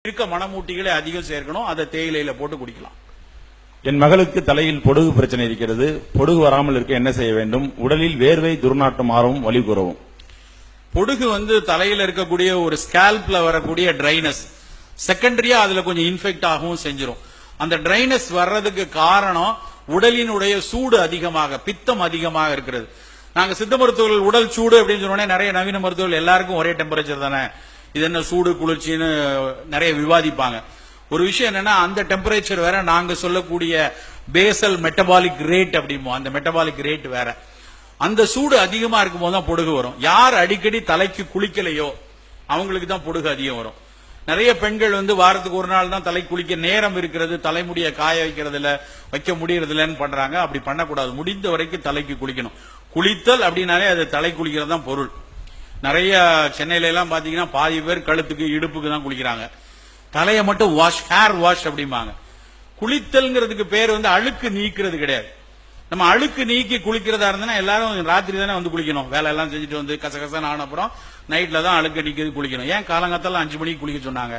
இருக்க மணமூட்டிகளை அதிகம் சேர்க்கணும். அதை தேயிலையில போட்டு குடிக்கலாம். என் மகளுக்கு தலையில் பொடுகு பிரச்சனை இருக்கிறது. பொடுகு வராமல் இருக்க என்ன செய்ய வேண்டும்? உடலில் வேர்வை துர்நாற்றம் மாறவும் வலி கூறவும். பொடுகு தலையில இருக்கக்கூடிய ஒரு ஸ்கேல்ப்ல வரக்கூடிய ட்ரைனஸ் செகண்டரியா அதுல கொஞ்சம் இன்ஃபெக்ட் ஆகவும் செஞ்சிடும். அந்த ட்ரைனஸ் வர்றதுக்கு காரணம் உடலினுடைய சூடு அதிகமாக, பித்தம் அதிகமாக இருக்கிறது. நாங்க சித்த மருத்துவர்கள் உடல் சூடு அப்படின்னு சொன்னோன்னே நிறைய நவீன மருத்துவர்கள் எல்லாருக்கும் ஒரே டெம்பரேச்சர் தானே, இது என்ன சூடு குளிர்ச்சின்னு நிறைய விவாதிப்பாங்க. ஒரு விஷயம் என்னன்னா, அந்த டெம்பரேச்சர் வேற, நாங்க சொல்லக்கூடிய பேசல் மெட்டபாலிக் ரேட் அப்படிமோ அந்த மெட்டபாலிக் ரேட் வேற. அந்த சூடு அதிகமா இருக்கும் போது தான் பொடுகு வரும். யார் அடிக்கடி தலைக்கு குளிக்கலையோ அவங்களுக்கு தான் பொடுகு அதிகம் வரும். நிறைய பெண்கள் வாரத்துக்கு ஒரு நாள் தான் தலை குளிக்க நேரம் இருக்கிறது, தலைமுடிய காய வைக்கிறதுல வைக்க முடியறதுலன்னு பண்றாங்க. அப்படி பண்ணக்கூடாது. முடிந்த வரைக்கும் தலைக்கு குளிக்கணும். குளித்தல் அப்படின்னாலே அது தலை குளிக்கிறது தான் பொருள். நிறைய சென்னையில எல்லாம் பாத்தீங்கன்னா பாதி பேர் கழுத்துக்கு இடுப்புக்கு தான் குளிக்கிறாங்க. தலையை மட்டும் வாஷ், ஹேர் வாஷ் அப்படிம்பாங்க. குளித்தல்ங்கிறதுக்கு பேர் அழுக்கு நீக்கிறது கிடையாது. நம்ம அழுக்கு நீக்கி குளிக்கிறதா இருந்தா எல்லாரும் ராத்திரி தானே குளிக்கணும். வேலை எல்லாம் செஞ்சுட்டு கசகசன்னு ஆன அப்புறம் நைட்ல தான் அழுக்கு நீக்கிறது குளிக்கணும். ஏன் காலங்காத்தால 5 மணிக்கு குளிக்க சொன்னாங்க?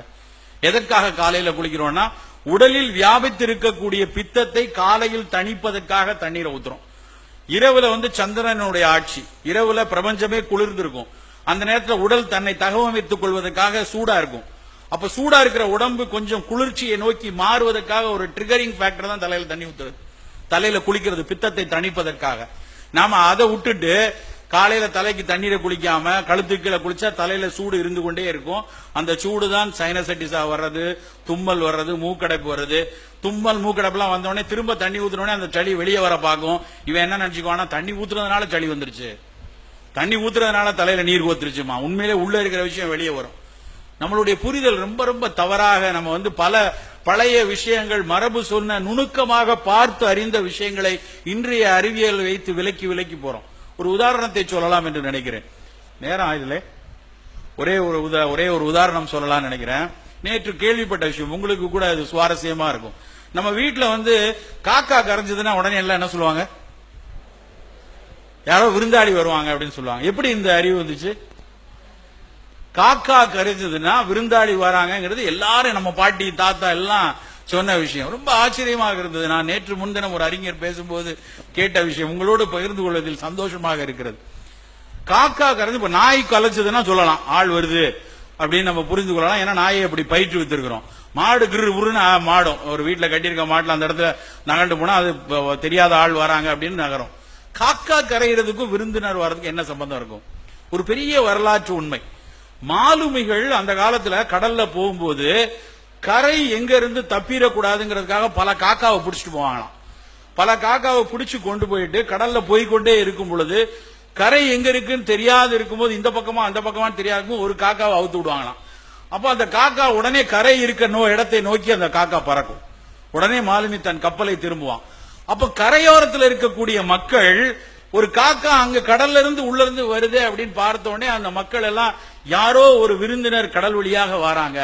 எதற்காக காலையில குளிக்கிறோம்னா, உடலில் வியாபித்திருக்கக்கூடிய பித்தத்தை காலையில் தணிப்பதற்காக தண்ணீரை ஊத்துறோம். இரவுல சந்திரனுடைய ஆட்சி, இரவுல பிரபஞ்சமே குளிர்ந்து இருக்கும். அந்த நேரத்தில் உடல் தன்னை தகவமைத்துக் கொள்வதற்காக சூடா இருக்கும். அப்ப சூடா இருக்கிற உடம்பு கொஞ்சம் குளிர்ச்சியை நோக்கி மாறுவதற்காக ஒரு ட்ரிகரிங் ஃபேக்டர் தான் தலையில தண்ணி ஊத்துறது, தலையில குளிக்கிறது, பித்தத்தை தணிப்பதற்காக. நாம அதை விட்டுட்டு காலையில தலைக்கு தண்ணீரை குளிக்காம கழுத்துக்கீழ குளிச்சா தலையில சூடு இருந்து கொண்டே இருக்கும். அந்த சூடு தான் சைனசைட்டிஸா வர்றது, தும்மல் வர்றது, மூக்கடைப்பு வருது. தும்மல் மூக்கடைப்புலாம் வந்தோடனே திரும்ப தண்ணி ஊத்துனோடனே அந்த சளி வெளியே வர பார்க்கும். இவன் என்ன நினைச்சுக்குவானா, தண்ணி ஊத்துறதுனால சளி வந்துருச்சு, தண்ணி ஊத்துறதுனால தலையில நீர் ஊத்துருச்சுமா. உண்மையிலே உள்ள இருக்கிற விஷயம் வெளியே வரும். நம்மளுடைய புரிதல் ரொம்ப ரொம்ப தவறாக, நம்ம பல பழைய விஷயங்கள், மரபு சொன்ன நுணுக்கமாக பார்த்து அறிந்த விஷயங்களை இன்றைய அறிவியல் வைத்து விலக்கி விலக்கி போறோம். ஒரு உதாரணத்தை சொல்லலாம் என்று நினைக்கிறேன். நேரம் ஆயுதுல ஒரே ஒரு உதாரணம் சொல்லலாம் நினைக்கிறேன். நேற்று கேள்விப்பட்ட விஷயம், உங்களுக்கு கூட அது சுவாரஸ்யமா இருக்கும். நம்ம வீட்டுல காக்கா கரைஞ்சதுன்னா உடனே எல்லாம் என்ன சொல்லுவாங்க? யாரோ விருந்தாளி வருவாங்க அப்படின்னு சொல்லுவாங்க. எப்படி இந்த அறிவு வந்துச்சு? காக்கா கரைஞ்சதுன்னா விருந்தாளி வராங்கிறது எல்லாரும், நம்ம பாட்டி தாத்தா எல்லாம் சொன்ன விஷயம். ரொம்ப ஆச்சரியமாக இருந்தது. நான் நேற்று முன்தினம் ஒரு அறிஞர் பேசும்போது கேட்ட விஷயம் உங்களோடு பகிர்ந்து கொள்வதில் சந்தோஷமாக இருக்கிறது. காக்கா கரைஞ்சு, இப்ப நாய் கலைச்சதுன்னா சொல்லலாம் ஆள் வருது அப்படின்னு நம்ம புரிந்து கொள்ளலாம். ஏன்னா நாயை அப்படி பயிற்று வைத்திருக்கிறோம். மாடு கிரு உருன்னு மாடும், ஒரு வீட்டுல கட்டியிருக்க மாட்டுல அந்த இடத்துல நகண்டு போனா அது தெரியாத ஆள் வராங்க அப்படின்னு நகரும். காக்கா கரைகிறதுக்கும் விருந்தினர் வர்றதுக்கு என்ன சம்பந்தம் இருக்கும்? ஒரு பெரிய வரலாற்று உண்மை. மாலுமிகள் அந்த காலத்துல கடல்ல போகும்போது கரை எங்க இருந்து தப்பிடக்கூடாதுங்கிறதுக்காக பல காக்காவை பிடிச்சிட்டு போவாங்களாம். பல காக்காவை பிடிச்சு கொண்டு போயிட்டு கடல்ல போய்கொண்டே இருக்கும் பொழுது கரை எங்க இருக்குன்னு தெரியாது இருக்கும்போது இந்த பக்கமா அந்த பக்கமா தெரியாது ஒரு காக்காவை அவுத்து விடுவாங்களாம். அப்ப அந்த காக்கா உடனே கரை இருக்க இடத்தை நோக்கி அந்த காக்கா பறக்கும். உடனே மாலுமி தன் கப்பலை திரும்புவான். அப்ப கரையோரத்தில் இருக்கக்கூடிய மக்கள் ஒரு காக்கா அங்க கடல்ல இருந்து உள்ள இருந்து வருது அப்படின்னு பார்த்த உடனே அந்த மக்கள் எல்லாம் யாரோ ஒரு விருந்தினர் கடல் வழியாக வராங்க,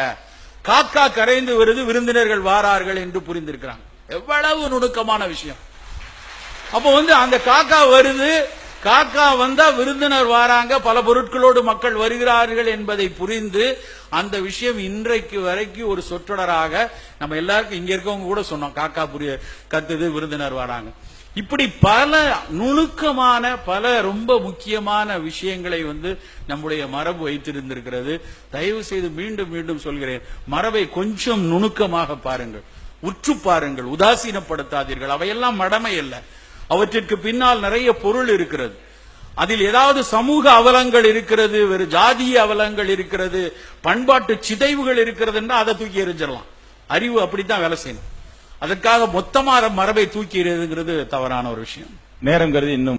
காக்கா கரைந்து வருது, விருந்தினர்கள் வாரார்கள் என்று புரிந்திருக்கிறாங்க. எவ்வளவு நுணுக்கமான விஷயம். அப்போ அந்த காக்கா வருது, காக்கா வந்தா விருந்தினர் வாராங்க, பல பொருட்களோடு மக்கள் வருகிறார்கள் என்பதை புரிந்து அந்த விஷயம் இன்றைக்கு வரைக்கும் ஒரு சொற்றொடராக நம்ம எல்லாருக்கும், இங்க இருக்கவங்க கூட சொன்னோம், காக்கா கத்துது, விருந்தினர் வராங்க. இப்படி பல நுணுக்கமான, பல ரொம்ப முக்கியமான விஷயங்களை நம்முடைய மரபு வைத்திருந்திருக்கிறது. தயவு செய்து மீண்டும் மீண்டும் சொல்கிறேன், மரபை கொஞ்சம் நுணுக்கமாக பாருங்கள், உற்று பாருங்கள், உதாசீனப்படுத்தாதீர்கள். அவையெல்லாம் மடமை அல்ல, அவற்றிற்கு பின்னால் நிறைய பொருள் இருக்கிறது. அதில் ஏதாவது சமூக அவலங்கள் இருக்கிறது, வேறு ஜாதிய அவலங்கள் இருக்கிறது, பண்பாட்டு சிதைவுகள் இருக்கிறது, அதை தூக்கி எறிஞ்சிடலாம். அறிவு அப்படித்தான் வேலை செய்யணும். அதற்காக மொத்தமாக மரபை தூக்கி எறியதுங்கிறது தவறான ஒரு விஷயம். நேரம் கருதி இன்னும்